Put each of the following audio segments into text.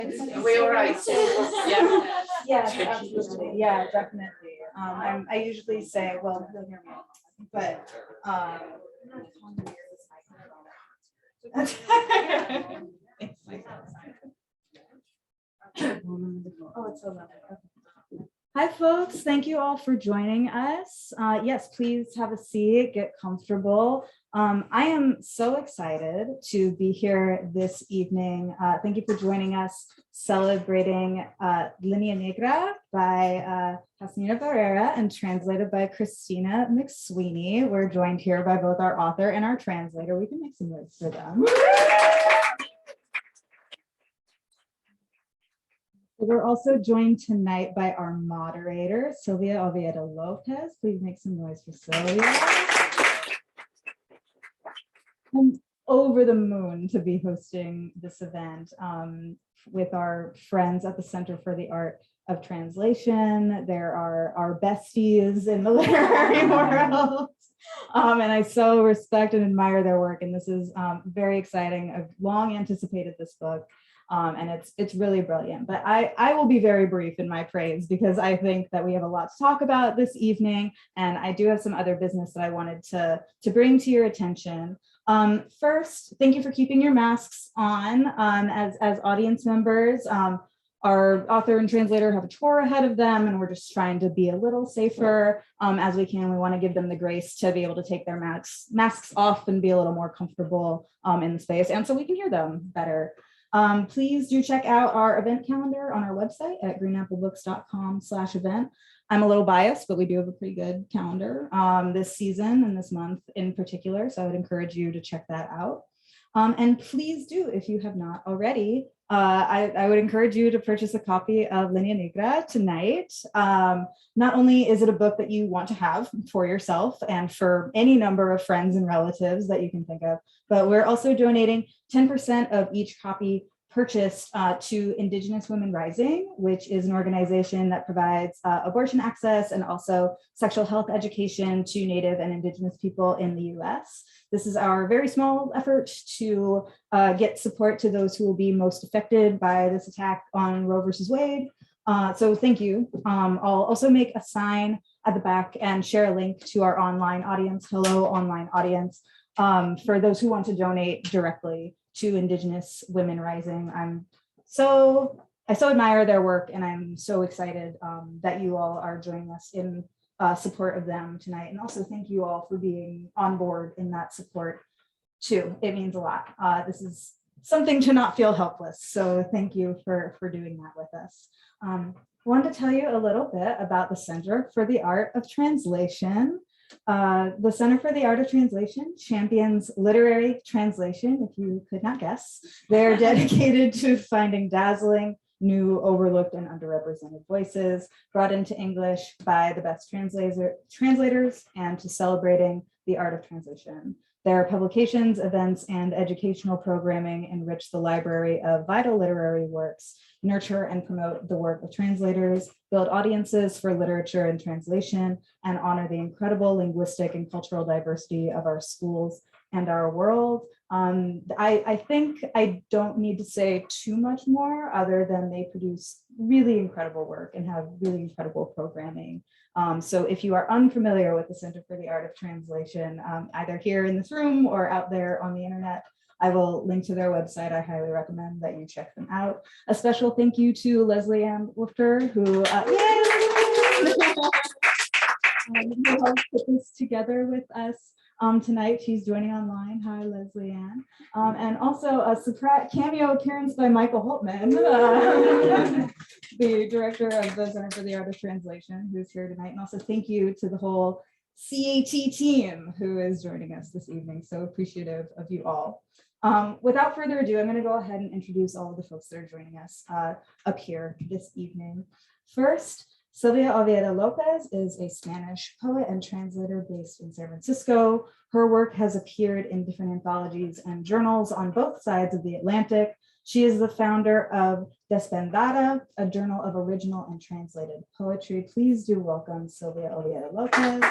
Are we all right? Yeah. Yes, absolutely. Yeah, definitely. I usually say, well, you'll hear me, but oh, it's so lovely. Okay. Hi, folks. Thank you all for joining us. Yes, please have a seat, get comfortable. I am so excited to be here this evening. Thank you for joining us celebrating Linea Nigra by Jazmina Barrera and translated by Christina MacSweeney. We're joined here by both our author and our translator. We can make some noise for them. We're also joined tonight by our moderator, Silvia Oviedo López. Please make some noise for Silvia. I'm over the moon to be hosting this event with our friends at the Center for the Art of Translation. There are our besties in the literary world. And I so respect and admire their work. And this is very exciting. I've long anticipated this book. And it's really brilliant, but I will be very brief in my praise because I think that we have a lot to talk about this evening, and I do have some other business that I wanted to bring to your attention. First, thank you for keeping your masks on as audience members. Our author and translator have a tour ahead of them, and we're just trying to be a little safer as we can. We want to give them the grace to be able to take their masks off and be a little more comfortable in the space, and so we can hear them better. Please do check out our event calendar on our website at greenapplebooks.com/event. I'm a little biased, but we do have a pretty good calendar this season and this month in particular, so I would encourage you to check that out. And please do, if you have not already, I would encourage you to purchase a copy of Linea Nigra tonight. Not only is it a book that you want to have for yourself and for any number of friends and relatives that you can think of, but we're also donating 10% of each copy purchased to Indigenous Women Rising, which is an organization that provides abortion access and also sexual health education to Native and Indigenous people in the US. This is our very small effort to get support to those who will be most affected by this attack on Roe versus Wade. So thank you. I'll also make a sign at the back and share a link to our online audience, hello online audience, for those who want to donate directly to Indigenous Women Rising. I so admire their work, and I'm so excited that you all are joining us in support of them tonight. And also thank you all for being on board in that support too. It means a lot. This is something to not feel helpless. So thank you for doing that with us. I wanted to tell you a little bit about the Center for the Art of Translation. The Center for the Art of Translation champions literary translation, if you could not guess. They're dedicated to finding dazzling, new, overlooked, and underrepresented voices brought into English by the best translators and to celebrating the art of translation. Their publications, events, and educational programming enrich the library of vital literary works, nurture and promote the work of translators, build audiences for literature and translation, and honor the incredible linguistic and cultural diversity of our schools and our world. I think I don't need to say too much more other than they produce really incredible work and have really incredible programming. So if you are unfamiliar with the Center for the Art of Translation, either here in this room or out there on the internet, I will link to their website. I highly recommend that you check them out. A special thank you to Leslie Ann Woofter, who helped put this together with us tonight. She's joining online. Hi, Leslie Ann. And also a surprise cameo appearance by Michael Holtman, the director of the Center for the Art of Translation, who's here tonight. And also thank you to the whole CAT team who is joining us this evening. So appreciative of you all. Without further ado, I'm going to go ahead and introduce all of the folks that are joining us up here this evening. First, Silvia Oviedo López is a Spanish poet and translator based in San Francisco. Her work has appeared in different anthologies and journals on both sides of the Atlantic. She is the founder of Desbandada, a journal of original and translated poetry. Please do welcome Silvia Oviedo López.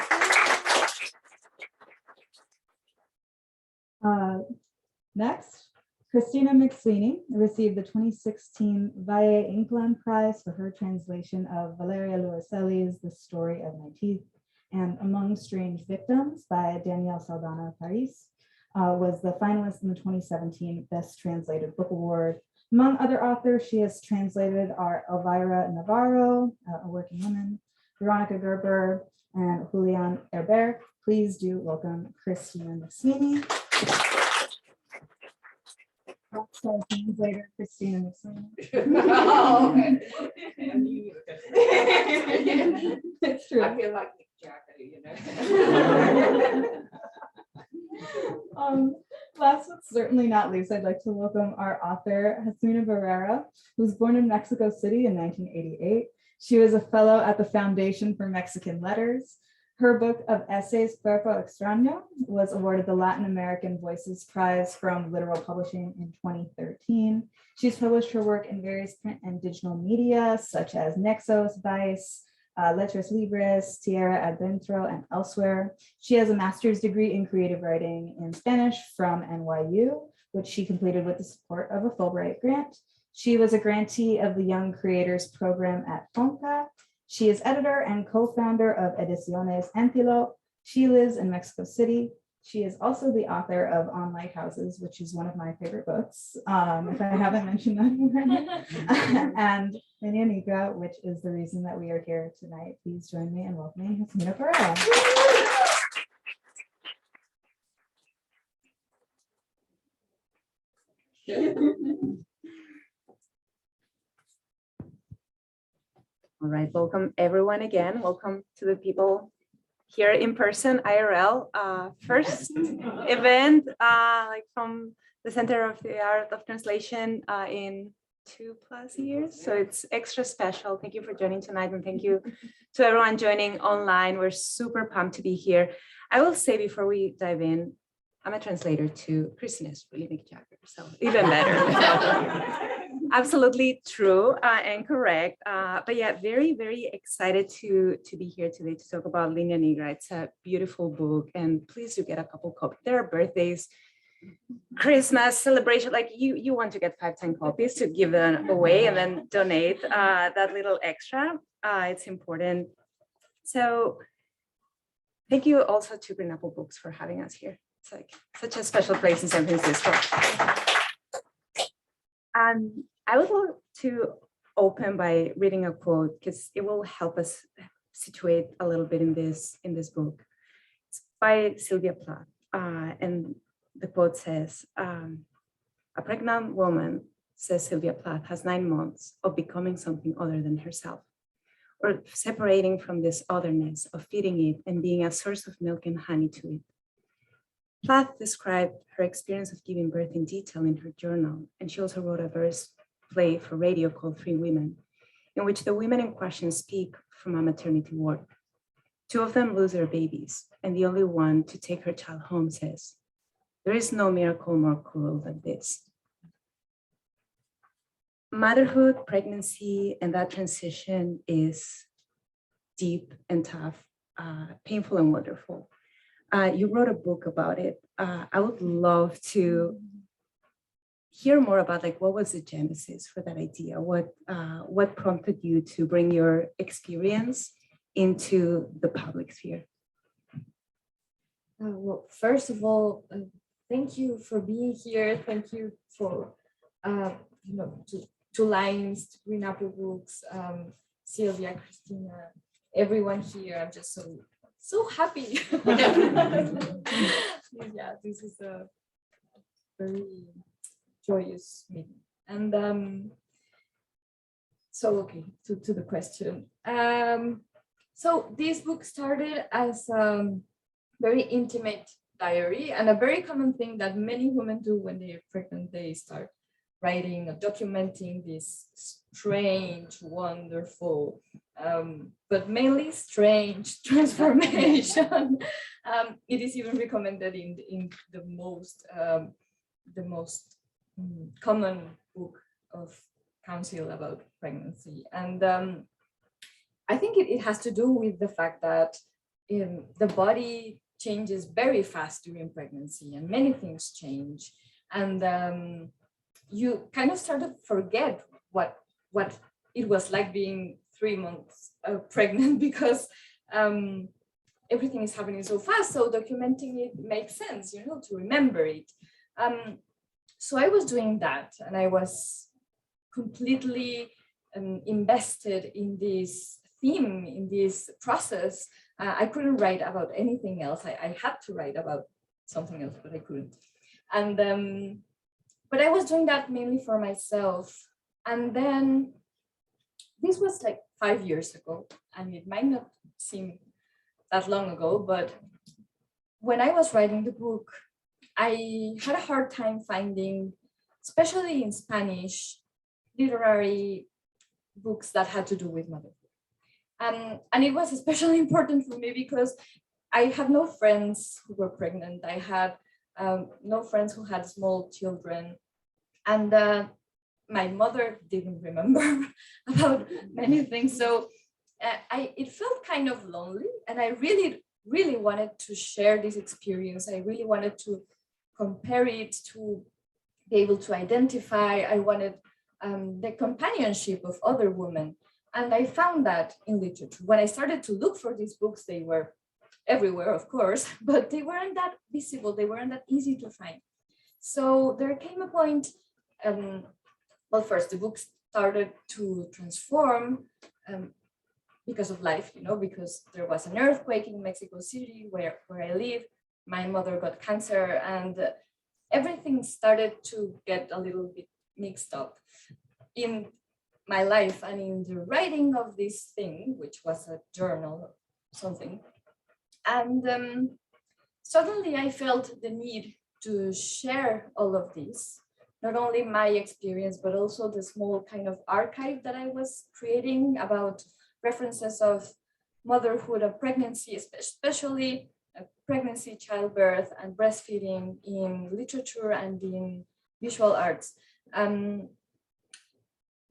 Next, Christina MacSweeney received the 2016 Valle Inclán Prize for her translation of Valeria Luiselli's The Story of My Teeth, and Among Strange Victims by Danielle Saldana Paris was the finalist in the 2017 Best Translated Book Award. Among other authors she has translated are Elvira Navarro, a working woman, Veronica Gerber, and Julian Herbert. Please do welcome Christina MacSweeney. Also, translator Christina MacSweeney. It's true. I feel like Nick Jagger, you know. Last but certainly not least, I'd like to welcome our author, Jazmina Barrera, who was born in Mexico City in 1988. She was a fellow at the Foundation for Mexican Letters. Her book of essays, Cuerpo Extraño, was awarded the Latin American Voices Prize from Literal Publishing in 2013. She's published her work in various print and digital media, such as Nexos, Vice, Letras Libres, Tierra Adentro, and elsewhere. She has a master's degree in creative writing in Spanish from NYU, which she completed with the support of a Fulbright grant. She was a grantee of the Young Creators Program at FONCA. She is editor and co-founder of Ediciones Antelope. She lives in Mexico City. She is also the author of On Lighthouses, which is one of my favorite books, if I haven't mentioned that already, and Linea Nigra, which is the reason that we are here tonight. Please join me in welcoming Jazmina Barrera. All right, welcome everyone again. Welcome to the people here in person, IRL. First event like from the Center of the Art of Translation in 2+ years. So it's extra special. Thank you for joining tonight, and thank you to everyone joining online. We're super pumped to be here. I will say before we dive in, I'm a translator to Christina's really big chapter, so even better. Absolutely true and correct. But yeah, very, very excited to be here today to talk about Linea Nigra. It's a beautiful book, and please do get a couple copies. There are birthdays, Christmas celebration, like you want to get 5-10 copies to give them away and then donate that little extra. It's important. So thank you also to Green Apple Books for having us here. It's like such a special place in San Francisco. I would like to open by reading a quote because it will help us situate a little bit in this book. It's by Silvia Plath, and the quote says, "A pregnant woman," says Silvia Plath, "has 9 months of becoming something other than herself, or separating from this otherness, of feeding it and being a source of milk and honey to it." Plath described her experience of giving birth in detail in her journal, and she also wrote a verse play for radio called 3 Women, in which the women in question speak from a maternity ward. 2 of them lose their babies, and the only one to take her child home says, "There is no miracle more cruel than this." Motherhood, pregnancy, and that transition is deep and tough, painful and wonderful. You wrote a book about it. I would love to hear more about like what was the genesis for that idea? What prompted you to bring your experience into the public sphere? Well, first of all, thank you for being here. Thank you for to Lines, to Green Apple Books, Silvia, Christina, everyone here. I'm just so happy. Yeah, this is a very joyous meeting. And so okay, to the question. So this book started as a very intimate diary, and a very common thing that many women do when they are pregnant. They start writing or documenting this strange, wonderful, but mainly strange transformation. It is even recommended in the most common book of counsel about pregnancy. And I think it has to do with the fact that the body changes very fast during pregnancy, and many things change. And you kind of start to forget what it was like being 3 months pregnant, because everything is happening so fast. So documenting it makes sense, you know, to remember it. So I was doing that, and I was completely invested in this theme, in this process. I couldn't write about anything else. I had to write about something else, but I couldn't. And but I was doing that mainly for myself. And then this was like 5 years ago, and it might not seem that long ago, but when I was writing the book, I had a hard time finding, especially in Spanish, literary books that had to do with motherhood. And it was especially important for me because I had no friends who were pregnant. I had no friends who had small children. And my mother didn't remember about many things. So it felt kind of lonely. And I really, really wanted to share this experience. I really wanted to compare it, to be able to identify. I wanted the companionship of other women. And I found that in literature. When I started to look for these books, they were everywhere, of course, but they weren't that visible. They weren't that easy to find. So there came a point, well, first the book started to transform because of life, you know, because there was an earthquake in Mexico City where I live. My mother got cancer, and everything started to get a little bit mixed up in my life and in the writing of this thing, which was a journal or something. And suddenly I felt the need to share all of this, not only my experience, but also the small kind of archive that I was creating about references of motherhood and pregnancy, especially pregnancy, childbirth, and breastfeeding in literature and in visual arts.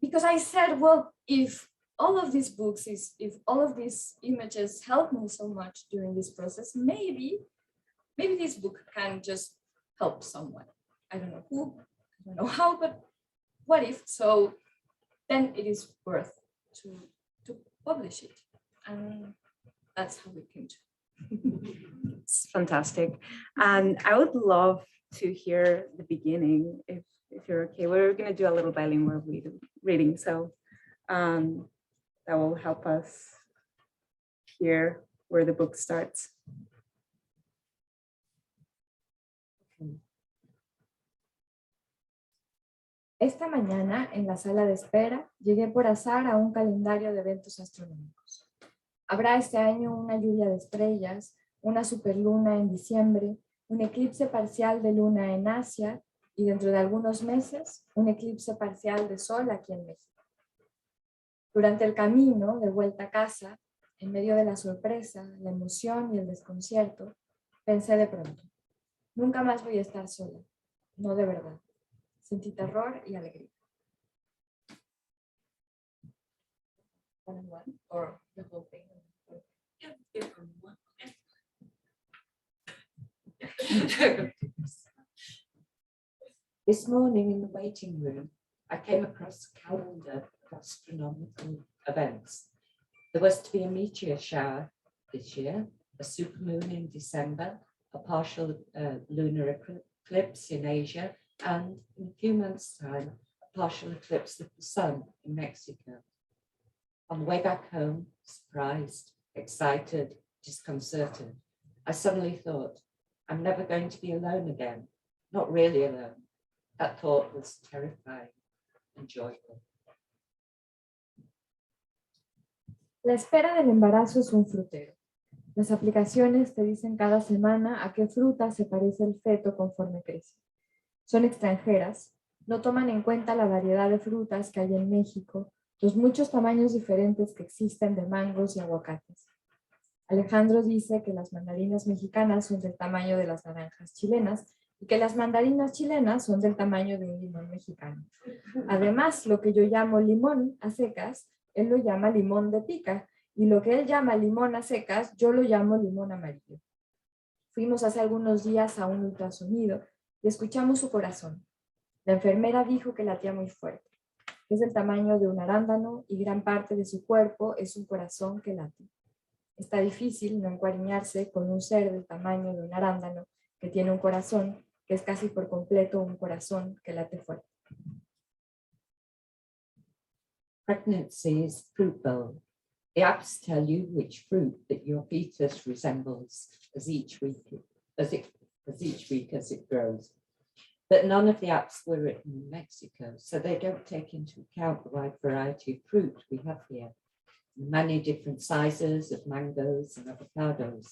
Because I said, well, if all of these books, if all of these images help me so much during this process, maybe this book can just help someone. I don't know who, I don't know how, but what if? So then it is worth to publish it. And that's how we came to. It's fantastic. And I would love to hear the beginning, if you're okay. We're going to do a little bilingual reading, so that will help us hear where the book starts. Esta mañana, en la sala de espera, llegué por azar a un calendario de eventos astronómicos. Habrá este año una lluvia de estrellas, una superluna en diciembre, un eclipse parcial de luna en Asia y dentro de algunos meses, un eclipse parcial de sol aquí en México. Durante el camino de vuelta a casa, en medio de la sorpresa, la emoción y el desconcierto, pensé de pronto, nunca más voy a estar sola, no de verdad. Sentí terror y alegría. Or the whole thing. This morning in the waiting room, I came across a calendar of astronomical events. There was to be a meteor shower this year, a supermoon in December, a partial lunar eclipse in Asia, and in a few months' time, a partial eclipse of the sun in Mexico. On the way back home, surprised, excited, disconcerted, I suddenly thought, I'm never going to be alone again, not really alone. That thought was terrifying and joyful. La espera del embarazo es un frutero. Las aplicaciones te dicen cada semana a qué fruta se parece el feto conforme crece. Son extranjeras, no toman en cuenta la variedad de frutas que hay en México, los muchos tamaños diferentes que existen de mangos y aguacates. Alejandro dice que las mandarinas mexicanas son del tamaño de las naranjas chilenas y que las mandarinas chilenas son del tamaño de un limón mexicano. Además, lo que yo llamo limón a secas, él lo llama limón de pica, y lo que él llama limón a secas, yo lo llamo limón amarillo. Fuimos hace algunos días a un ultrasonido y escuchamos su corazón. La enfermera dijo que latía muy fuerte, que es del tamaño de un arándano y gran parte de su cuerpo es un corazón que late. Está difícil no encariñarse con un ser del tamaño de un arándano que tiene un corazón que es casi por completo un corazón que late fuerte. Pregnancy is fruit bowl. The apps tell you which fruit that your fetus resembles as each week as it grows. But none of the apps were written in Mexico, so they don't take into account the wide variety of fruit we have here. Many different sizes of mangoes and avocados.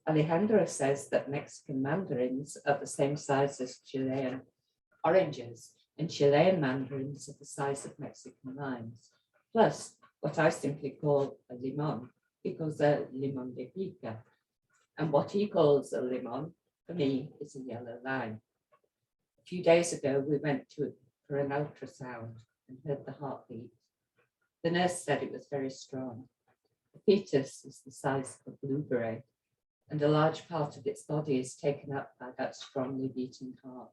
Alejandro says that Mexican mandarins are the same size as Chilean oranges, and Chilean mandarins are the size of Mexican limes. Plus, what I simply call a limon, he calls a limon de pica. And what he calls a limon, for me, is a yellow lime. A few days ago, we went for an ultrasound and heard the heartbeat. The nurse said it was very strong. The fetus is the size of a blueberry, and a large part of its body is taken up by that strongly beating heart.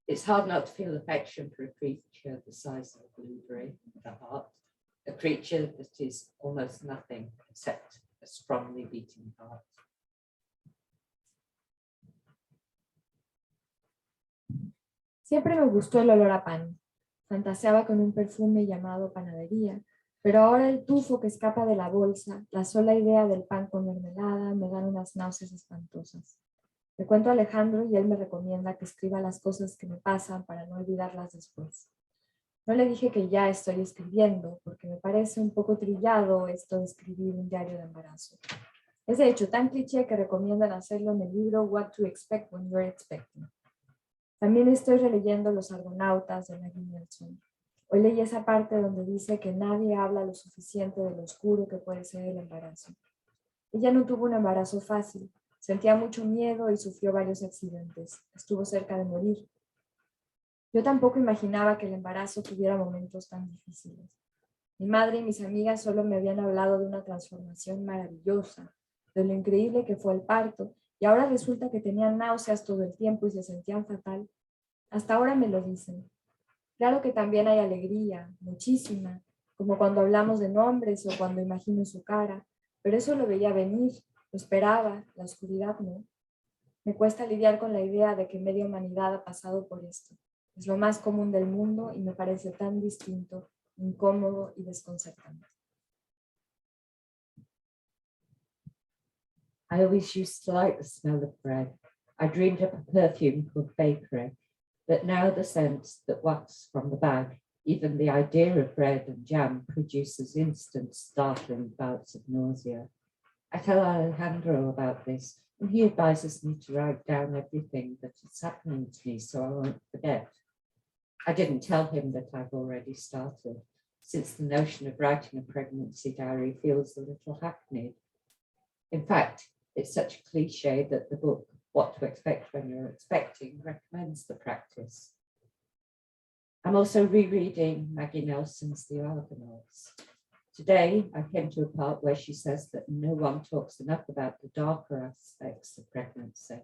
It's hard not to feel affection for a creature the size of a blueberry with a heart, a creature that is almost nothing except a strongly beating heart. Siempre me gustó el olor a pan. Fantaseaba con un perfume llamado panadería, pero ahora el tufo que escapa de la bolsa, la sola idea del pan con mermelada, me dan unas náuseas espantosas. Le cuento a Alejandro y él me recomienda que escriba las cosas que me pasan para no olvidarlas después. No le dije que ya estoy escribiendo, porque me parece un poco trillado esto de escribir un diario de embarazo. Es de hecho tan cliché que recomiendan hacerlo en el libro What to Expect When You're Expecting. También estoy releyendo Los Argonautas de Maggie Nelson. Hoy leí esa parte donde dice que nadie habla lo suficiente de lo oscuro que puede ser el embarazo. Ella no tuvo un embarazo fácil, sentía mucho miedo y sufrió varios accidentes. Estuvo cerca de morir. Yo tampoco imaginaba que el embarazo tuviera momentos tan difíciles. Mi madre y mis amigas solo me habían hablado de una transformación maravillosa, de lo increíble que fue el parto, y ahora resulta que tenían náuseas todo el tiempo y se sentían fatal. Hasta ahora me lo dicen. Claro que también hay alegría, muchísima, como cuando hablamos de nombres o cuando imagino su cara, pero eso lo veía venir, lo esperaba, la oscuridad no. Me cuesta lidiar con la idea de que media humanidad ha pasado por esto. Es lo más común del mundo y me parece tan distinto, incómodo y desconcertante. I always used to like the smell of bread. I dreamed up a perfume called bakery, but now the scent that wafts from the bag, even the idea of bread and jam produces instant, startling bouts of nausea. I tell Alejandro about this, and he advises me to write down everything that is happening to me so I won't forget. I didn't tell him that I've already started, since the notion of writing a pregnancy diary feels a little hackneyed. In fact, it's such a cliche that the book, What to Expect When You're Expecting, recommends the practice. I'm also rereading Maggie Nelson's The Argonauts. Today, I came to a part where she says that no one talks enough about the darker aspects of pregnancy.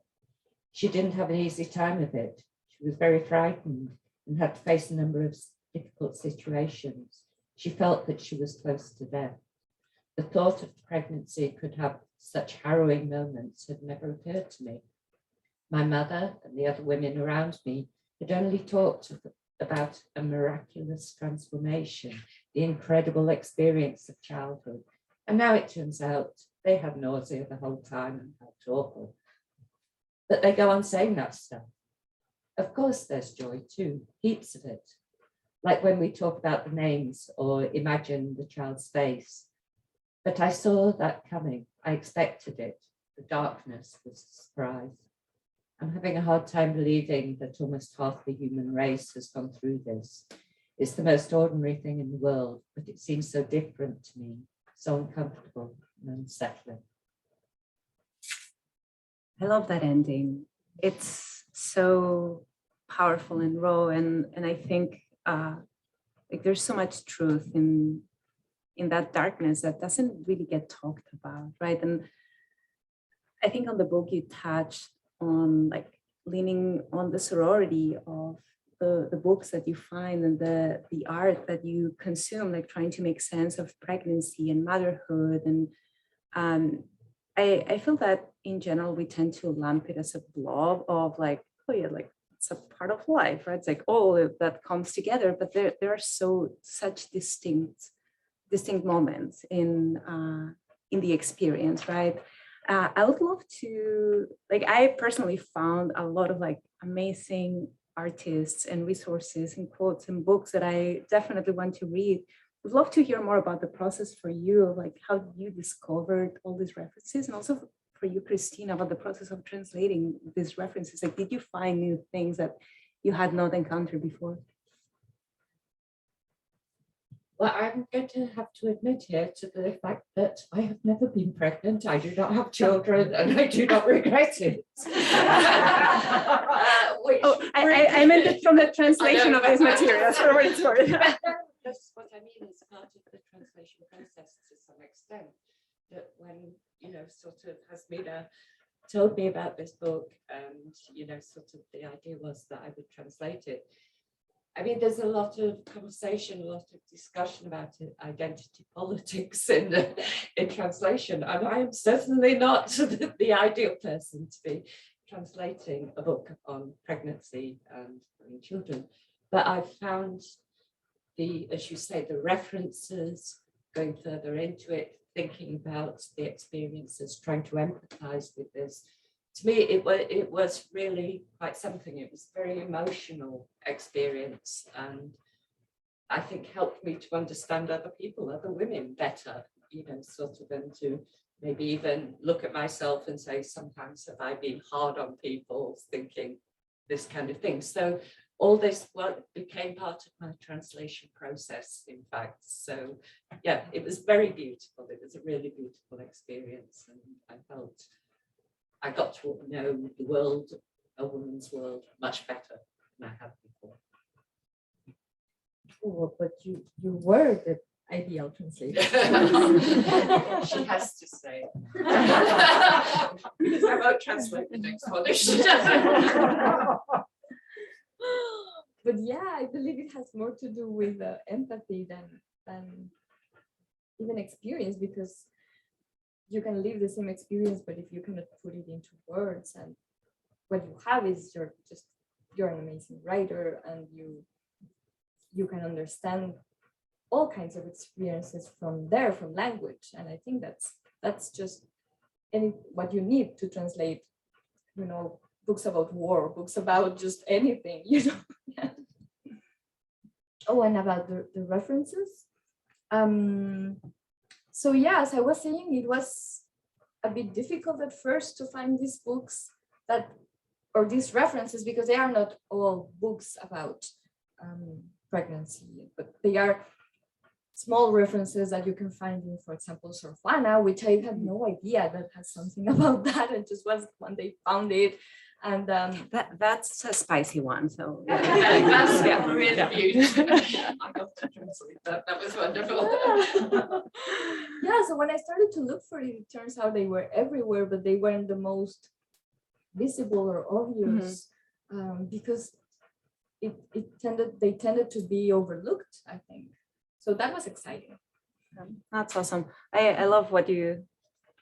She didn't have an easy time of it. She was very frightened and had to face a number of difficult situations. She felt that she was close to death. The thought of pregnancy could have such harrowing moments had never occurred to me. My mother and the other women around me had only talked about a miraculous transformation, the incredible experience of childhood. And now it turns out they had nausea the whole time and felt awful. But they go on saying that stuff. Of course, there's joy too, heaps of it. Like when we talk about the names or imagine the child's face. But I saw that coming. I expected it. The darkness was a surprise. I'm having a hard time believing that almost half the human race has gone through this. It's the most ordinary thing in the world, but it seems so different to me, so uncomfortable and unsettling. I love that ending. It's so powerful and raw, and I think like there's so much truth in that darkness that doesn't really get talked about, right? And I think on the book you touched on like leaning on the sorority of the books that you find and the art that you consume, like trying to make sense of pregnancy and motherhood. And I feel that in general, we tend to lump it as a blob of like, oh yeah, like it's a part of life, right? It's like, oh, that comes together, but there are such distinct moments in the experience, right? I would love to, like, I personally found a lot of like amazing artists and resources and quotes and books that I definitely want to read. Would love to hear more about the process for you, of like how you discovered all these references, and also for you, Christina, about the process of translating these references. Like, did you find new things that you had not encountered before? Well, I'm going to have to admit here to the fact that I have never been pregnant. I do not have children, and I do not regret it. I meant it from the translation of these materials. For what it's worth. That's what I mean. It's part of the translation process to some extent. That when, sort of Jazmina told me about this book, and, sort of the idea was that I would translate it. I mean, there's a lot of conversation, a lot of discussion about it, identity politics in translation, and I am certainly not the ideal person to be translating a book on pregnancy and children. But I found as you say, the references, going further into it, thinking about the experiences, trying to empathize with this. To me, it was really quite something. It was a very emotional experience, and I think helped me to understand other people, other women better, sort of, and to maybe even look at myself and say, sometimes have I been hard on people, thinking this kind of thing. So all this became part of my translation process, in fact. So yeah, it was very beautiful. It was a really beautiful experience, and I felt I got to know the world, a woman's world, much better than I had before. Oh, but you were the ideal translator. She has to say it. Because I won't translate the next one. But yeah, I believe it has more to do with empathy than even experience, because you can live the same experience, but if you cannot put it into words, and what you have is you're an amazing writer, and you can understand all kinds of experiences from language, and I think that's just what you need to translate, books about war, books about just anything, Yeah. Oh, and about the references. So yeah, as I was saying, it was a bit difficult at first to find these books or these references, because they are not all books about pregnancy, but they are small references that you can find in, for example, Sor Juana, which I had no idea that has something about that. It just was one day found it. And that's a spicy one. So that's really beautiful. I got to translate that. That was wonderful. Yeah, so when I started to look for it, it turns out they were everywhere, but they weren't the most visible or obvious, because they tended to be overlooked, I think. So that was exciting. That's awesome. I love what you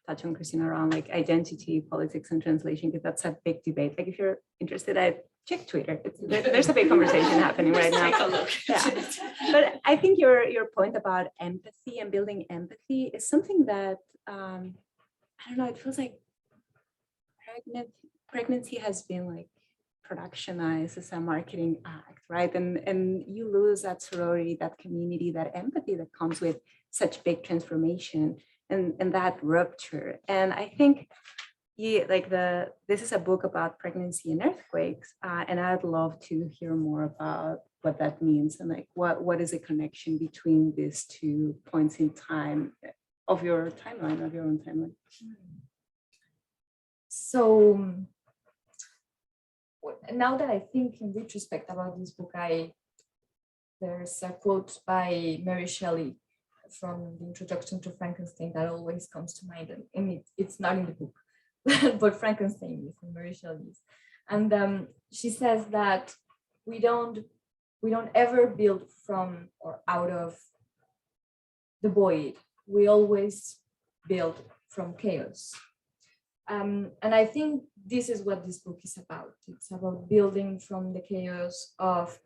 touch on, Christina, around like identity, politics, and translation, because that's a big debate. Like, if you're interested, I check Twitter. There's a big conversation happening right now. Take a look. Yeah. But I think your point about empathy and building empathy is something that I don't know. It feels like pregnancy has been like productionized as a marketing act, right? And you lose that sorority, that community, that empathy that comes with such big transformation. And that rupture. And I think this is a book about pregnancy and earthquakes, and I'd love to hear more about what that means, and like what is the connection between these two points in time of your timeline, of your own timeline. So now that I think in retrospect about this book, there's a quote by Mary Shelley from the introduction to Frankenstein that always comes to mind, and it's not in the book, but Frankenstein is from Mary Shelley. And she says that we don't ever build from or out of the void. We always build from chaos. And I think this is what this book is about. It's about building from the chaos of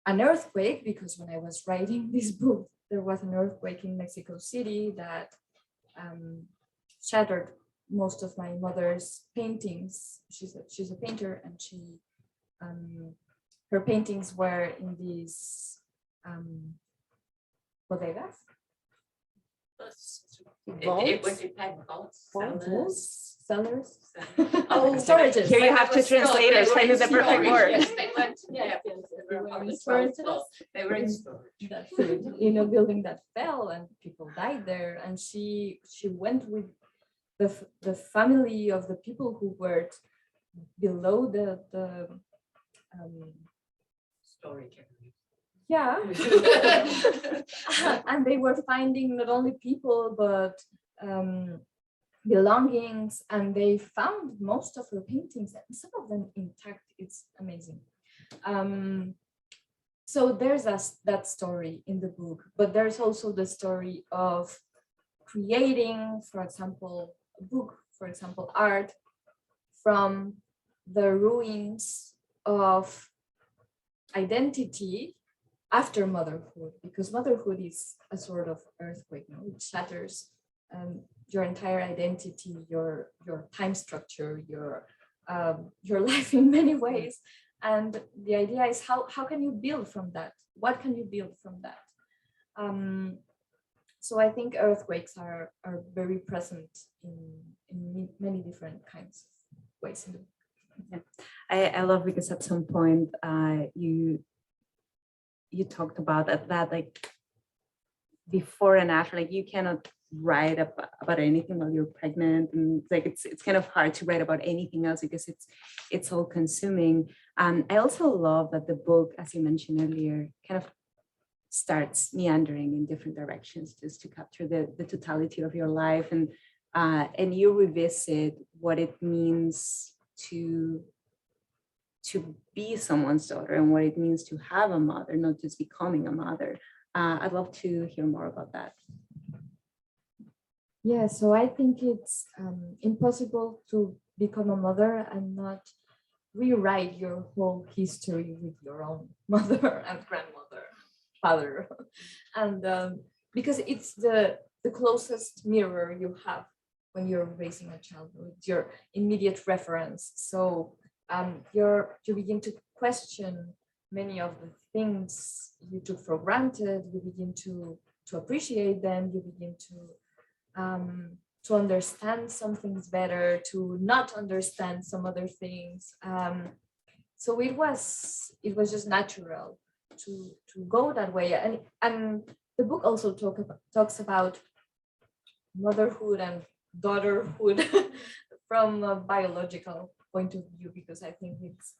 an earthquake, because when I was writing this book, there was an earthquake in Mexico City that shattered most of my mother's paintings. She's a painter, and her paintings were in these bodegas. It would depend. Cellars. Oh, storages. Here you have two translators finding the perfect word. Yes, they went, they were in storage. That's it. You know, building that fell and people died there, and she went with the family of the people who were below the Storage. yeah. And they were finding not only people but belongings, and they found most of her paintings, and some of them intact. It's amazing. So there's that story in the book, but there's also the story of creating, for example, a book, for example, art from the ruins of identity after motherhood, because motherhood is a sort of earthquake, no? It shatters your entire identity, your time structure, your life in many ways. And the idea is how can you build from that? What can you build from that? So I think earthquakes are very present in many different kinds of ways in the book. Yeah. I love, because at some point you talked about that like before and after, like you cannot write about anything while you're pregnant, and like it's kind of hard to write about anything else because it's all consuming. I also love that the book, as you mentioned earlier, kind of starts meandering in different directions just to capture the totality of your life, and you revisit what it means to be someone's daughter and what it means to have a mother, not just becoming a mother. I'd love to hear more about that. Yeah, so I think it's impossible to become a mother and not rewrite your whole history with your own mother and grandmother, father, and because it's the closest mirror you have when you're raising a child. It's your immediate reference. So you begin to question many of the things you took for granted. You begin to appreciate them. You begin to understand some things better, to not understand some other things. So it was just natural to go that way. And the book also talks about motherhood and daughterhood from a biological point of view, because I think it's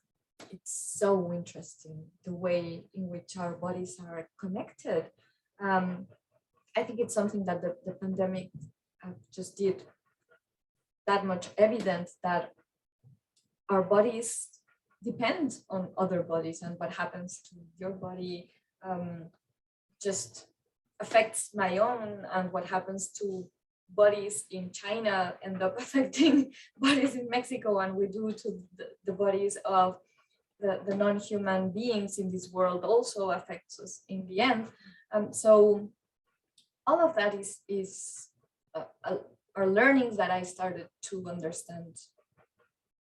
so interesting the way in which our bodies are connected. I think it's something that the pandemic just did that much evidence, that our bodies depend on other bodies, and what happens to your body just affects my own, and what happens to bodies in China end up affecting bodies in Mexico, and we do to the bodies of the non-human beings in this world also affects us in the end. So all of that is are learnings that I started to understand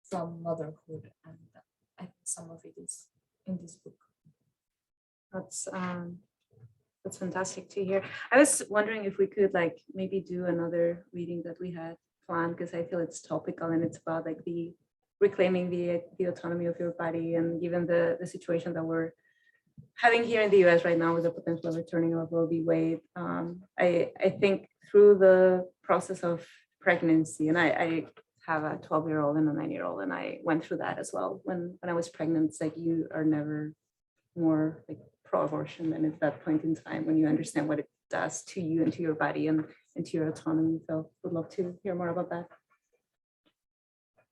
from motherhood, and I think some of it is in this book. That's fantastic to hear. I was wondering if we could like maybe do another reading that we had planned, because I feel it's topical and it's about like the reclaiming the autonomy of your body, and given the situation that we're having here in the US right now with the potential of returning of Roe v. Wade. I think through the process of pregnancy, and I have a 12-year-old and a 9-year-old, and I went through that as well. When I was pregnant, it's like you are never more like pro-abortion than at that point in time when you understand what it does to you and to your body and to your autonomy. So would love to hear more about that.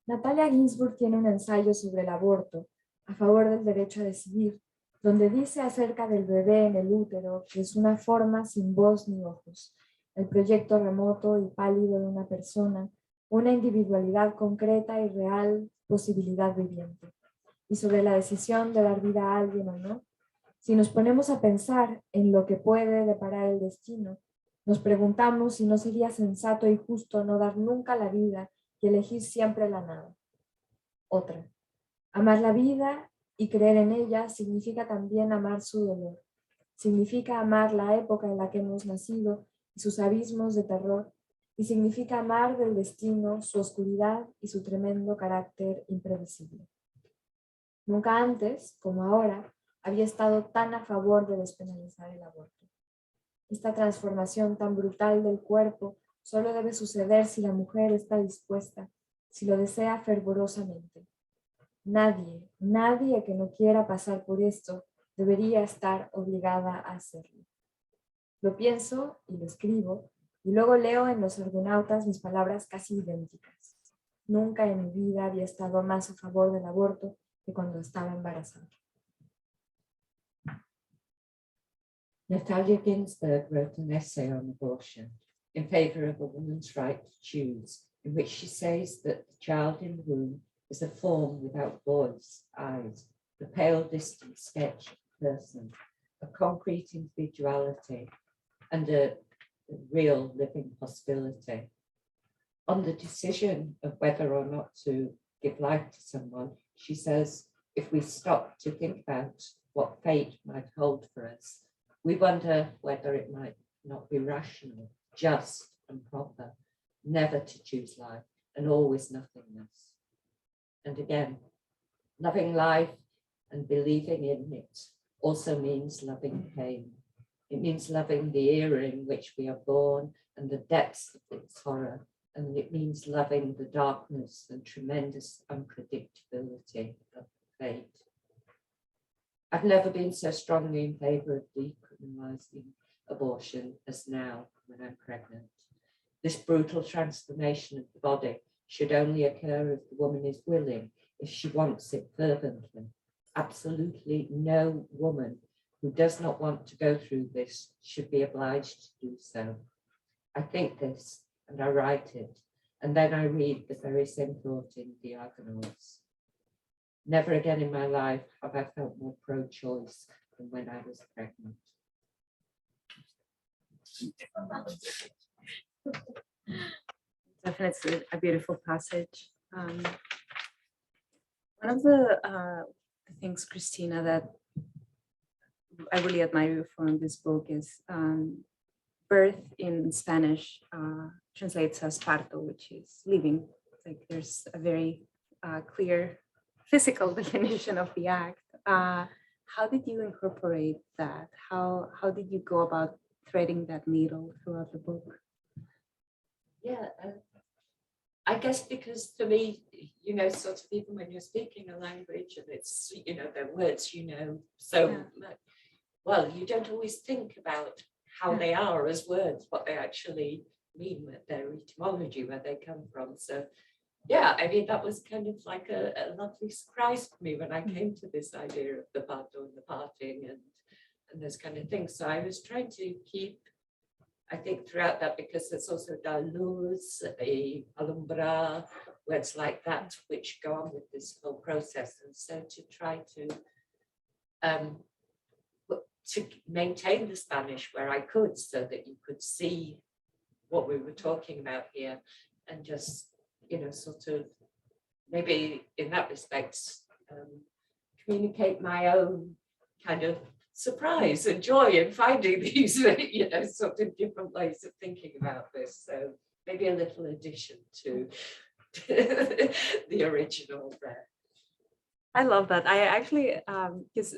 Natalia Ginsburg tiene un ensayo sobre el aborto a favor del derecho a decidir, donde dice acerca del bebé en el útero que es una forma sin voz ni ojos, el proyecto remoto y pálido de una persona, una individualidad concreta y real, posibilidad viviente. Y sobre la decisión de dar vida a alguien o no, si nos ponemos a pensar en lo que puede deparar el destino, nos preguntamos si no sería sensato y justo no dar nunca la vida y elegir siempre la nada. Otra. Amar la vida y creer en ella significa también amar su dolor. Significa amar la época en la que hemos nacido y sus abismos de terror. Y significa amar del destino, su oscuridad y su tremendo carácter imprevisible. Nunca antes, como ahora, había estado tan a favor de despenalizar el aborto. Esta transformación tan brutal del cuerpo solo debe suceder si la mujer está dispuesta, si lo desea fervorosamente. Nadie que no quiera pasar por esto debería estar obligada a hacerlo. Lo pienso y lo escribo, y luego leo en los argonautas mis palabras casi idénticas. Nunca en mi vida había estado más a favor del aborto que cuando estaba embarazada. Natalia Ginsburg wrote an essay on abortion in favor of a woman's right to choose, in which she says that the child in the womb is a form without voice, eyes, the pale distant sketch of a person, a concrete individuality, and a real living possibility. On the decision of whether or not to give life to someone, she says, if we stop to think about what fate might hold for us, we wonder whether it might not be rational, just and proper, never to choose life and always nothingness. And again, loving life and believing in it also means loving pain. It means loving the era in which we are born and the depths of its horror. And it means loving the darkness and tremendous unpredictability of fate. I've never been so strongly in favor of decriminalizing abortion as now when I'm pregnant. This brutal transformation of the body should only occur if the woman is willing, if she wants it fervently. Absolutely no woman who does not want to go through this should be obliged to do so. I think this and I write it, and then I read the very same thought in the Argonauts. Never again in my life have I felt more pro-choice than when I was pregnant. Definitely a beautiful passage. One of the things, Christina, that I really admire from this book is birth in Spanish translates as parto, which is living. Like there's a very clear physical definition of the act. How did you incorporate that? How did you go about threading that needle throughout the book? Yeah, I guess because for me, you know, sort of even when you're speaking a language and it's, you know, the words, you know, so well, you don't always think about how they are as words, what they actually mean, with their etymology, where they come from. So yeah, I mean, that was kind of like a lovely surprise for me when I came to this idea of the parto and the parting and those kind of things. So I was trying to keep, I think, throughout that, because there's also da luz, a alumbra, words like that, which go on with this whole process. And so to try to maintain the Spanish where I could, so that you could see what we were talking about here, and just, you know, sort of maybe in that respect, communicate my own kind of surprise and joy in finding these, you know, sort of different ways of thinking about this. So maybe a little addition to the original there. I love that. I actually, because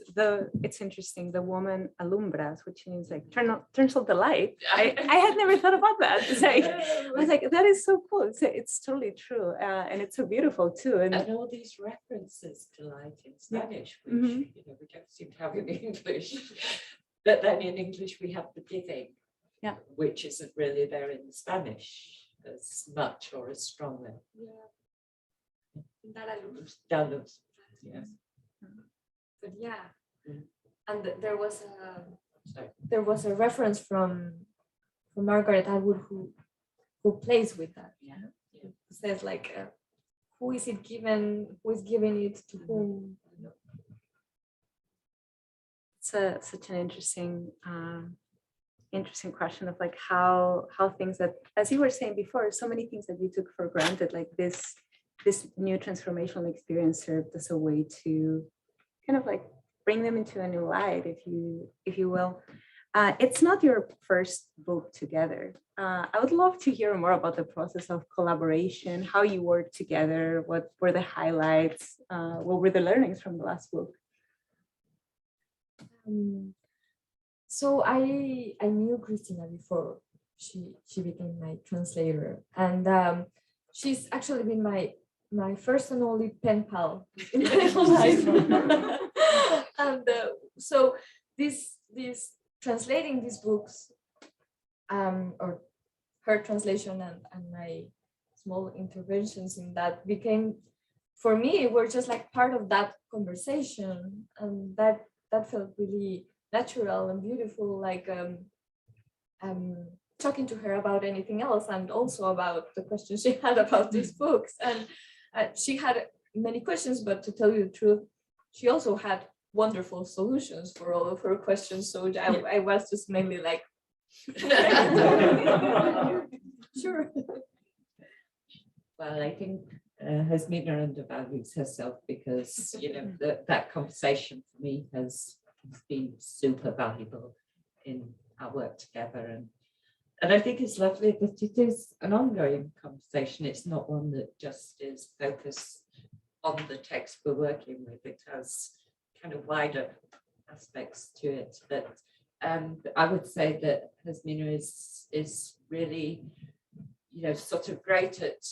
it's interesting, the woman alumbras, which means like turns on the light. I had never thought about that. It's like, I was like, that is so cool. It's totally true. And it's so beautiful too. And all these references to light in Spanish, which, you know, we don't seem to have in English. But then in English, we have the giving, which isn't really there in Spanish as much or as strongly. Da la luz. Da luz. Yes. but yeah. Mm. And there was Sorry. a reference from Margaret Atwood who plays with that. Yeah. Who says like, who is it given? Who is giving it to whom? It's such an interesting question of like how things that, as you were saying before, so many things that you took for granted, like this new transformational experience served as a way to kind of like bring them into a new light, if you will. It's not your first book together. I would love to hear more about the process of collaboration, how you worked together, what were the highlights, what were the learnings from the last book? So I knew Christina before she became my translator, and she's actually been my first and only pen pal in my whole life. And so this translating these books, or her translation and my small interventions in that became, for me, were just like part of that conversation, and that felt really natural and beautiful, like talking to her about anything else, and also about the questions she had about these books. And she had many questions, but to tell you the truth, she also had wonderful solutions for all of her questions. So I was just mainly like, sure. Well, I think Jazmina undervalues herself, because that conversation for me has been super valuable in our work together, and I think it's lovely that it is an ongoing conversation. It's not one that just is focused on the text we're working with. It has kind of wider aspects to it. But I would say that Jazmina is really, sort of great at,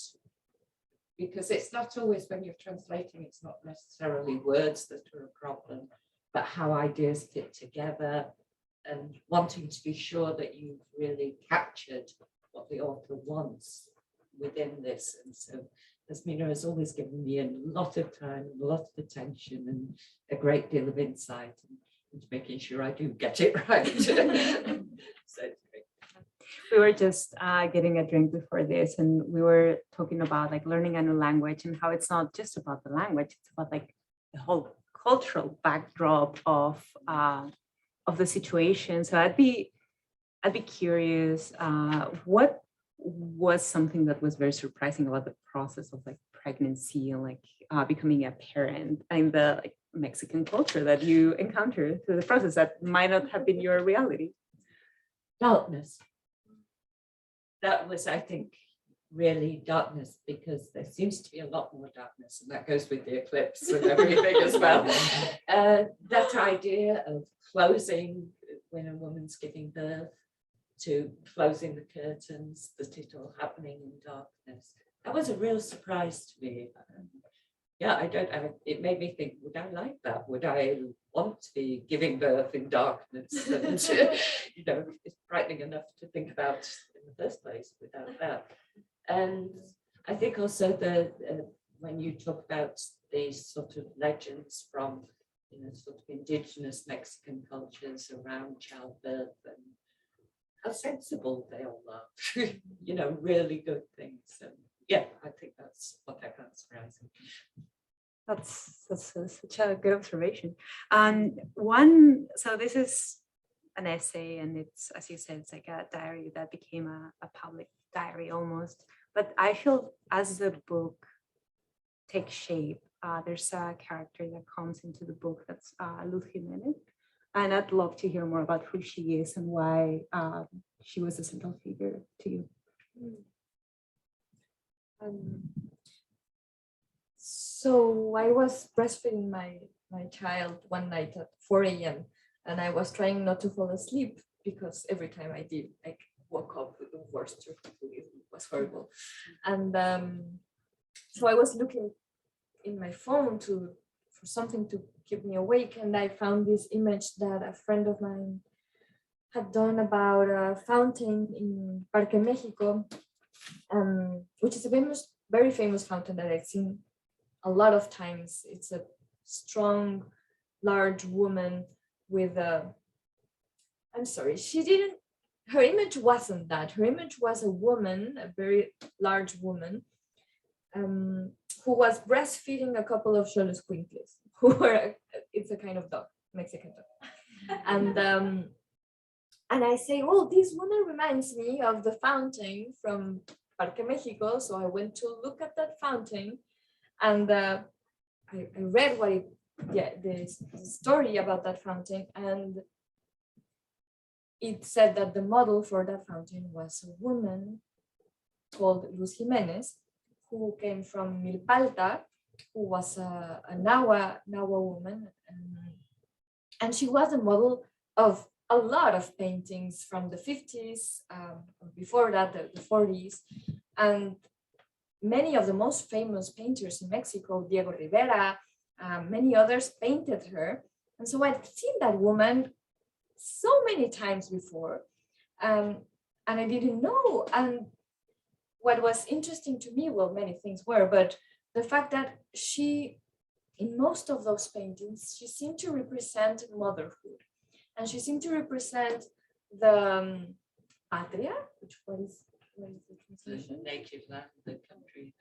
because it's not always, when you're translating, it's not necessarily words that are a problem, but how ideas fit together, and wanting to be sure that you've really captured what the author wants within this. And so Jazmina has always given me a lot of time, a lot of attention, and a great deal of insight into making sure I do get it right. So it's great. We were just getting a drink before this, and we were talking about like learning a new language, and how it's not just about the language, it's about like the whole cultural backdrop of the situation. So I'd be curious, what was something that was very surprising about the process of like pregnancy and like becoming a parent, and the like Mexican culture that you encountered through the process that might not have been your reality? Darkness. That was, I think, really darkness, because there seems to be a lot more darkness, and that goes with the eclipse and everything as well. That idea of closing when a woman's giving birth, to closing the curtains, that it all happening in darkness, that was a real surprise to me. It made me think, would I like that? Would I want to be giving birth in darkness? And, it's frightening enough to think about in the first place without that. And I think also when you talk about these sort of legends from, sort of indigenous Mexican cultures around childbirth, and how sensible they all are, really good things. And I think that's what I found surprising. That's such a good observation. So this is an essay, and it's, as you said, it's like a diary that became a public diary almost. But I feel as the book takes shape, there's a character that comes into the book that's Luz Jimenez. And I'd love to hear more about who she is and why she was a central figure to you. So I was breastfeeding my child one night at 4 a.m. and I was trying not to fall asleep, because every time I did, I woke up with the worst. It was horrible. And so I was looking in my phone for something to keep me awake, and I found this image that a friend of mine had done about a fountain in Parque Mexico, which is a very famous fountain that I've seen a lot of times. It's a strong large woman with a, I'm sorry, her image wasn't that. Her image was a woman, a very large woman, who was breastfeeding a couple of xoloscuincles, who were, it's a kind of dog, Mexican dog. And I say, oh, this woman reminds me of the fountain from Parque Mexico. So I went to look at that fountain, and I read the story about that fountain, and it said that the model for that fountain was a woman called Luz Jimenez, who came from Milpalta, who was a Nahua woman, and she was a model of a lot of paintings from the 50s, before that, the 40s, and many of the most famous painters in Mexico, Diego Rivera, many others painted her. And so I'd seen that woman so many times before, and I didn't know. And what was interesting to me, well, many things were, but the fact that she, in most of those paintings, she seemed to represent motherhood. And she seemed to represent the patria, which was the translation? The native land, the country.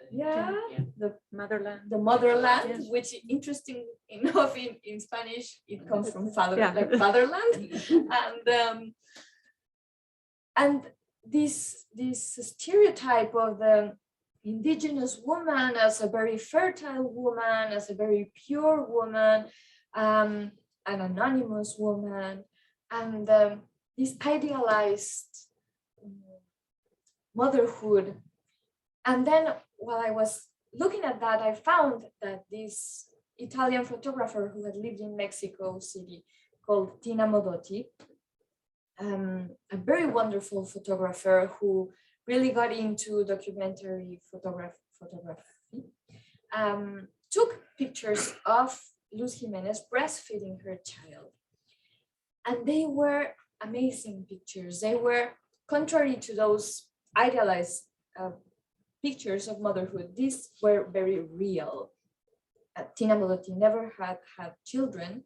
The motherland. The motherland, Yes. which, interesting enough, in Spanish, it comes from father, Yeah. like fatherland. And this stereotype of the indigenous woman as a very fertile woman, as a very pure woman, an anonymous woman, and this idealized motherhood. And then while I was looking at that, I found that this Italian photographer who had lived in Mexico City called Tina Modotti, a very wonderful photographer who really got into documentary photography, took pictures of Luz Jimenez breastfeeding her child. And they were amazing pictures. They were contrary to those idealized pictures of motherhood. These were very real. Tina Modotti never had children,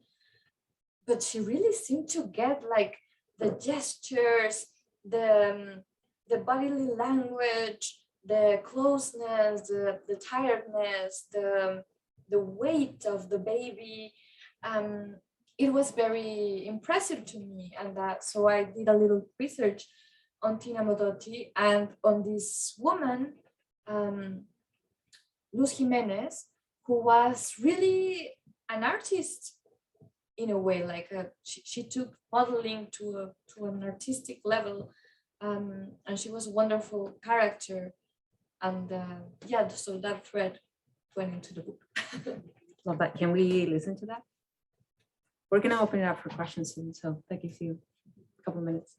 but she really seemed to get like the gestures, the bodily language, the closeness, the tiredness, the weight of the baby. It was very impressive to me, and so I did a little research on Tina Modotti and on this woman, Luz Jimenez, who was really an artist in a way, like she took modeling to an artistic level, and she was a wonderful character. And so that thread went into the book. Love that. Can we listen to that? We're going to open it up for questions soon, so that gives you a couple minutes.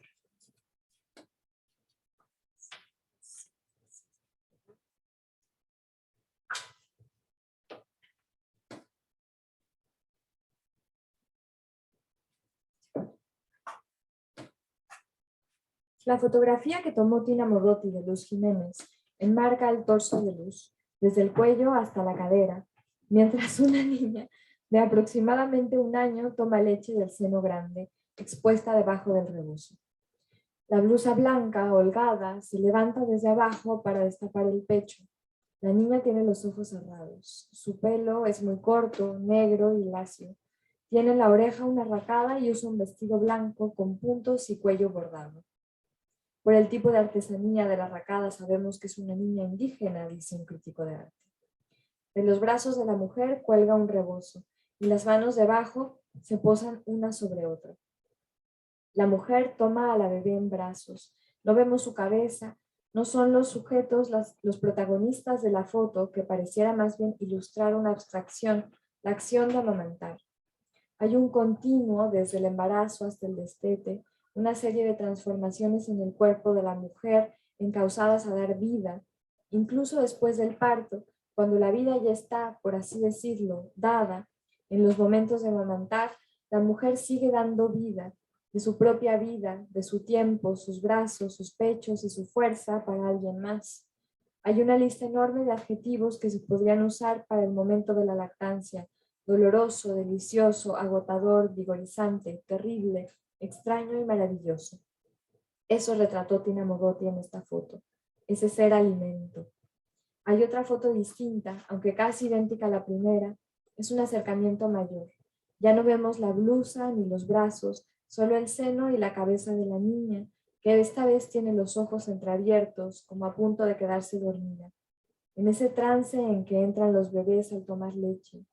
La fotografía que tomó Tina Modotti de Luz Jiménez enmarca el torso de Luz, desde el cuello hasta la cadera, mientras una niña de aproximadamente 1 año toma leche del seno grande, expuesta debajo del rebozo. La blusa blanca, holgada, se levanta desde abajo para destapar el pecho. La niña tiene los ojos cerrados. Su pelo es muy corto, negro y lacio. Tiene en la oreja una arracada y usa un vestido blanco con puntos y cuello bordado. Por el tipo de artesanía de la arracada sabemos que es una niña indígena, dice un crítico de arte. De los brazos de la mujer cuelga un rebozo y las manos debajo se posan una sobre otra. La mujer toma a la bebé en brazos. No vemos su cabeza. No son los sujetos los protagonistas de la foto, que pareciera más bien ilustrar una abstracción, la acción de amamantar. Hay un continuo desde el embarazo hasta el destete, una serie de transformaciones en el cuerpo de la mujer encausadas a dar vida, incluso después del parto, cuando la vida ya está, por así decirlo, dada. En los momentos de amamantar, la mujer sigue dando vida, de su propia vida, de su tiempo, sus brazos, sus pechos y su fuerza para alguien más. Hay una lista enorme de adjetivos que se podrían usar para el momento de la lactancia: doloroso, delicioso, agotador, vigorizante, terrible, extraño y maravilloso. Eso retrató Tina Modotti en esta foto. Ese ser alimento. Hay otra foto distinta, aunque casi idéntica a la primera. Es un acercamiento mayor. Ya no vemos la blusa ni los brazos, solo el seno y la cabeza de la niña, que esta vez tiene los ojos entreabiertos, como a punto de quedarse dormida. En ese trance en que entran los bebés al tomar leche.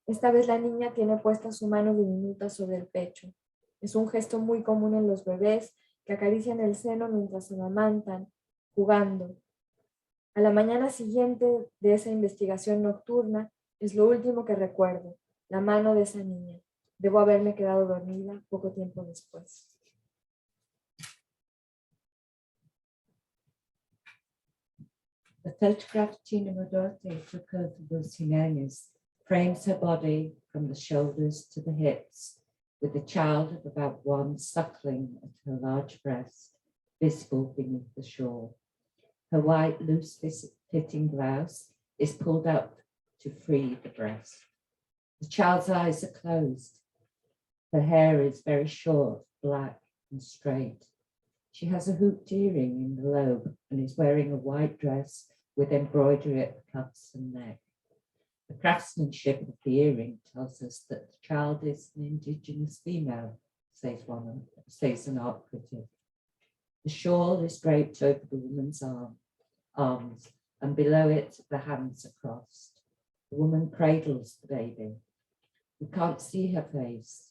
Esta vez la niña tiene puesta su mano diminuta sobre el pecho. Es un gesto muy común en los bebés que acarician el seno mientras se amamantan, jugando. A la mañana siguiente de esa investigación nocturna es lo último que recuerdo, la mano de esa niña. Debo haberme quedado dormida poco tiempo después. The photograph Tina Modotti took of Wilsinen's frames her body from the shoulders to the hips, with the child of about one suckling at her large breast, visible beneath the shawl. Her white, loose-fitting blouse is pulled up to free the breast. The child's eyes are closed. Her hair is very short, black and straight. She has a hooped earring in the lobe and is wearing a white dress with embroidery at the cuffs and neck. The craftsmanship of the earring tells us that the child is an indigenous female, says an art critic. The shawl is draped over the woman's arms, and below it the hands are crossed. The woman cradles the baby. We can't see her face.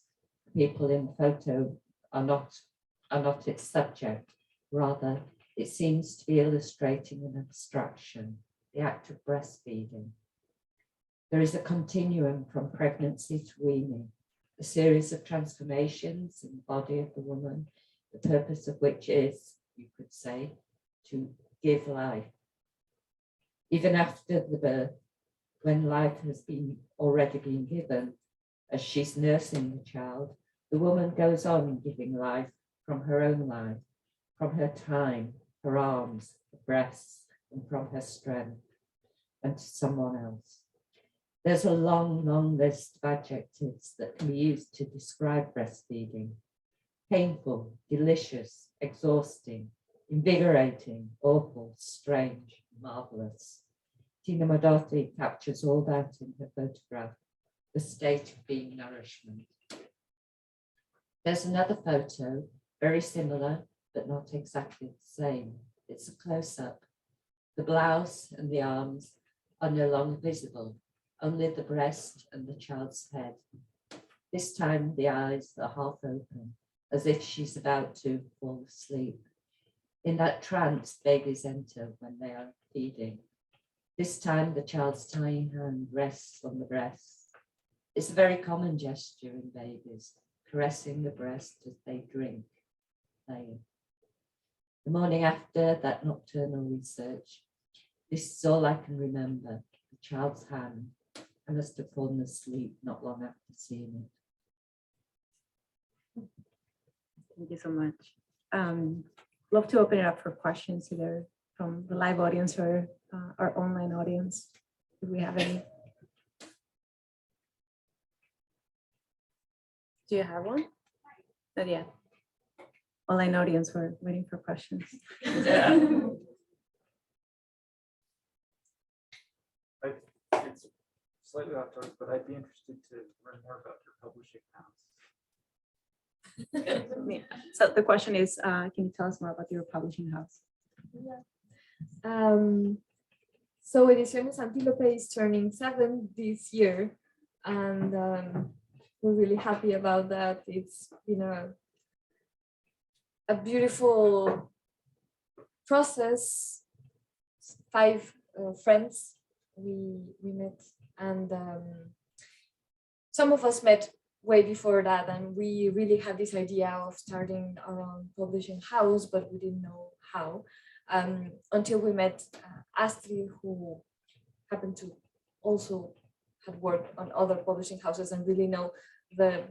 People in the photo are not its subject. Rather, it seems to be illustrating an abstraction, the act of breastfeeding. There is a continuum from pregnancy to weaning, a series of transformations in the body of the woman, the purpose of which is, you could say, to give life. Even after the birth, when life has already been given, as she's nursing the child, the woman goes on giving life from her own life, from her time, her arms, her breasts, and from her strength, and to someone else. There's a long, long list of adjectives that can be used to describe breastfeeding. Painful, delicious, exhausting, invigorating, awful, strange, marvelous. Tina Modotti captures all that in her photograph, the state of being nourishment. There's another photo, very similar, but not exactly the same. It's a close-up. The blouse and the arms are no longer visible, only the breast and the child's head. This time the eyes are half open, as if she's about to fall asleep. In that trance, babies enter when they are feeding. This time the child's tiny hand rests on the breast. It's a very common gesture in babies, caressing the breast as they drink, playing. The morning after that nocturnal research, this is all I can remember, the child's hand. I must have fallen asleep not long after seeing it. Thank you so much. Love to open it up for questions either from the live audience or our online audience. Do we have any? Do you have one? Not yet. Online audience, we're waiting for questions. It's slightly off topic, but I'd be interested to learn more about your publishing house. Yeah. So the question is, can you tell us more about your publishing house? So Ediciones Antílope is turning 7 this year, and we're really happy about that. It's been a beautiful process. 5 friends we met, and some of us met way before that, and we really had this idea of starting our own publishing house, but we didn't know how, until we met Astrid, who happened to also have worked on other publishing houses and really know the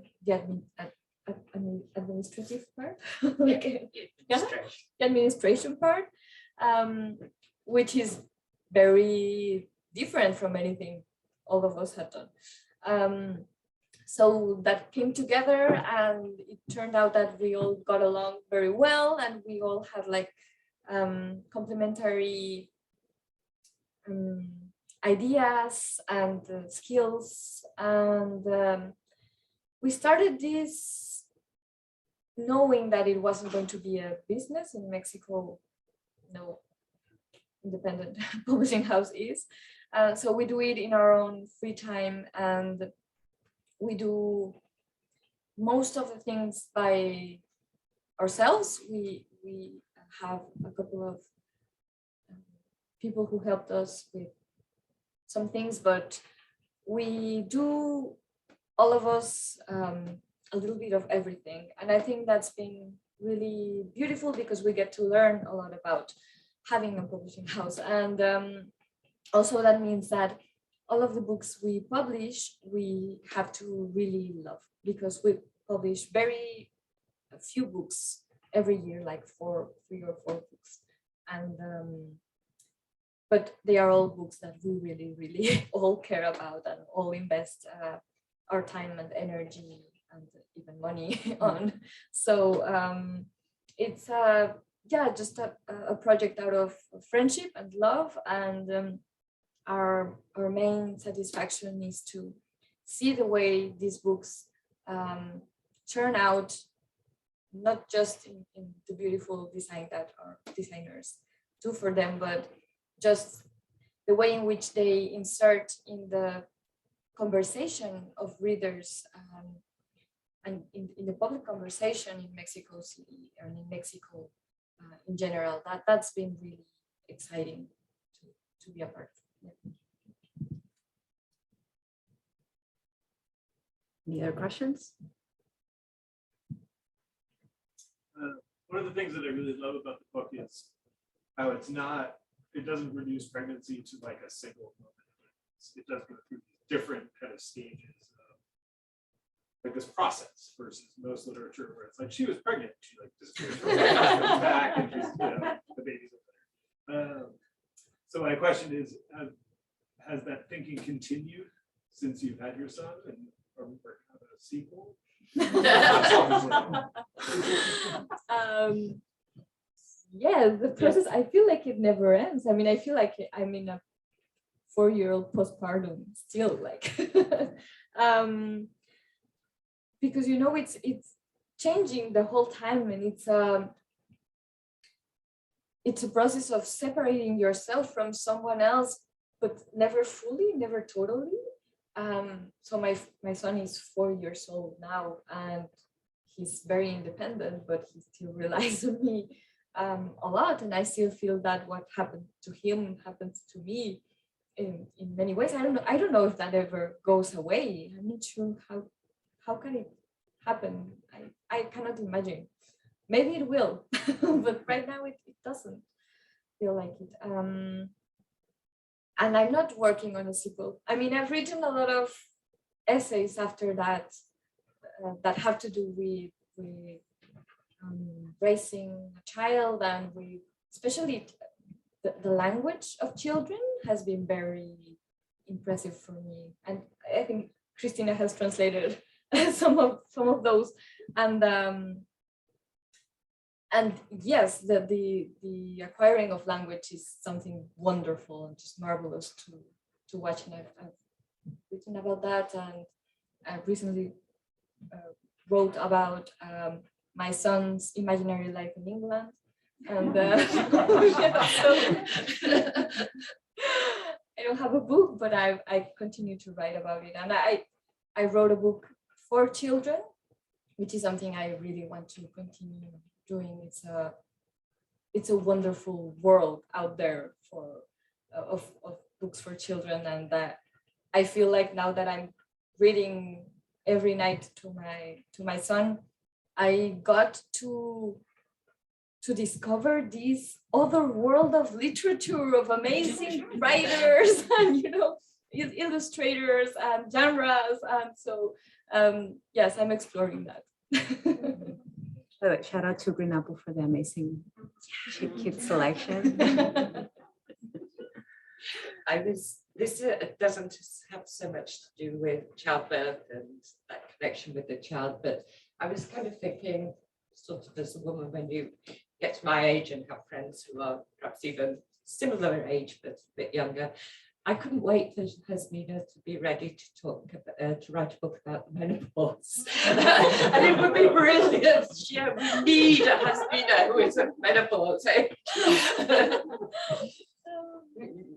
administrative part, the administration part, which is very different from anything all of us had done. So that came together, and it turned out that we all got along very well, and we all had like complementary ideas and skills, and we started this knowing that it wasn't going to be a business in Mexico. No independent publishing house is. So we do it in our own free time, and we do most of the things by ourselves. We have a couple of people who helped us with some things, but we do, all of us, a little bit of everything. And I think that's been really beautiful because we get to learn a lot about having a publishing house. And also that means that all of the books we publish, we have to really love, because we publish very few books every year, like 3 or 4 books. And but they are all books that we really all care about and all invest our time and energy and even money on. So it's just a project out of friendship and love, and our main satisfaction is to see the way these books turn out, not just in the beautiful design that our designers do for them, but just the way in which they insert in the conversation of readers and in the public conversation in Mexico City and in Mexico in general. That's been really exciting to be a part of. Yeah. Any other questions? One of the things that I really love about the book is how it doesn't reduce pregnancy to like a single moment. It does go through different kind of stages of like this process versus most literature where it's like she was pregnant, she like disappears from the husband's back and she's, the baby's over there. So my question is, has that thinking continued since you've had your son, and are we working on a sequel? Yeah, the process, I feel like it never ends. I mean, I feel like I'm in a 4-year-old postpartum still, like because it's changing the whole time, and it's a process of separating yourself from someone else, but never fully, never totally. So my son is 4 years old now, and he's very independent, but he still relies on me a lot, and I still feel that what happened to him happens to me in many ways. I don't know if that ever goes away. I'm not sure how can it happen. I cannot imagine. Maybe it will, but right now it doesn't feel like it. And I'm not working on a sequel. I mean, I've written a lot of essays after that that have to do with raising a child, and especially the language of children has been very impressive for me. And I think Christina has translated some of those. And yes, the acquiring of language is something wonderful and just marvelous to watch. And I've written about that, and I recently wrote about my son's imaginary life in England. And so I don't have a book, but I continue to write about it. And I wrote a book for children, which is something I really want to continue doing. It's a wonderful world out there of books for children, and that I feel like now that I'm reading every night to my son, I got to discover this other world of literature, of amazing writers and illustrators and genres, and so yes, I'm exploring that. Shout out to Green Apple for the amazing kid selection. I was this doesn't have so much to do with childbirth and that connection with the child, but I was kind of thinking, sort of as a woman, when you get to my age and have friends who are perhaps even similar age but a bit younger, I couldn't wait for Jazmina to be ready to talk about, to write a book about the menopause. And it would be brilliant. Yeah, we need a Jazmina who is of menopause age.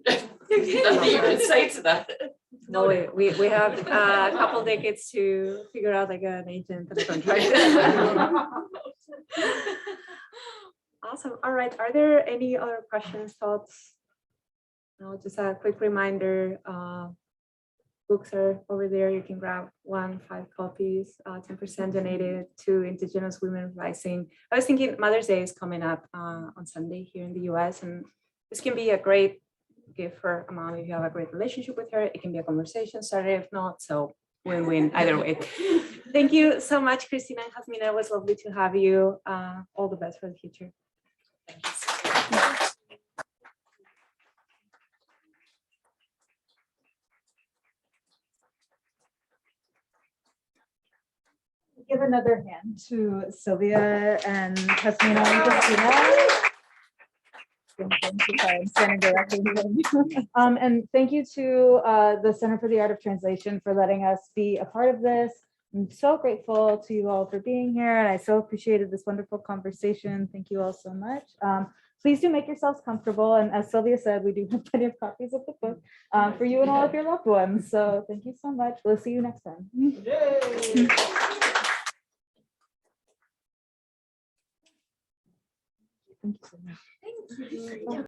Nothing you can say to that. No, we have a couple decades to figure out like an agent and a contract. Awesome. All right. Are there any other questions, thoughts? No, just a quick reminder. Books are over there. You can grab 5 copies, 10% donated to Indigenous Women Rising. I was thinking Mother's Day is coming up on Sunday here in the US, and this can be a great gift for a mom if you have a great relationship with her. It can be a conversation starter if not, so win-win either way. Thank you so much, Christina and Jazmina. It was lovely to have you. All the best for the future. Thank you so much. Give another hand to Silvia and Jazmina and Christina. Thank you. Sorry, I'm standing directly behind you. And thank you to the Center for the Art of Translation for letting us be a part of this. I'm so grateful to you all for being here, and I so appreciated this wonderful conversation. Thank you all so much. Please do make yourselves comfortable, and as Silvia said, we do have plenty of copies of the book for you and all of your loved ones. So thank you so much. We'll see you next time. Yay! Thank you so much. Thank you.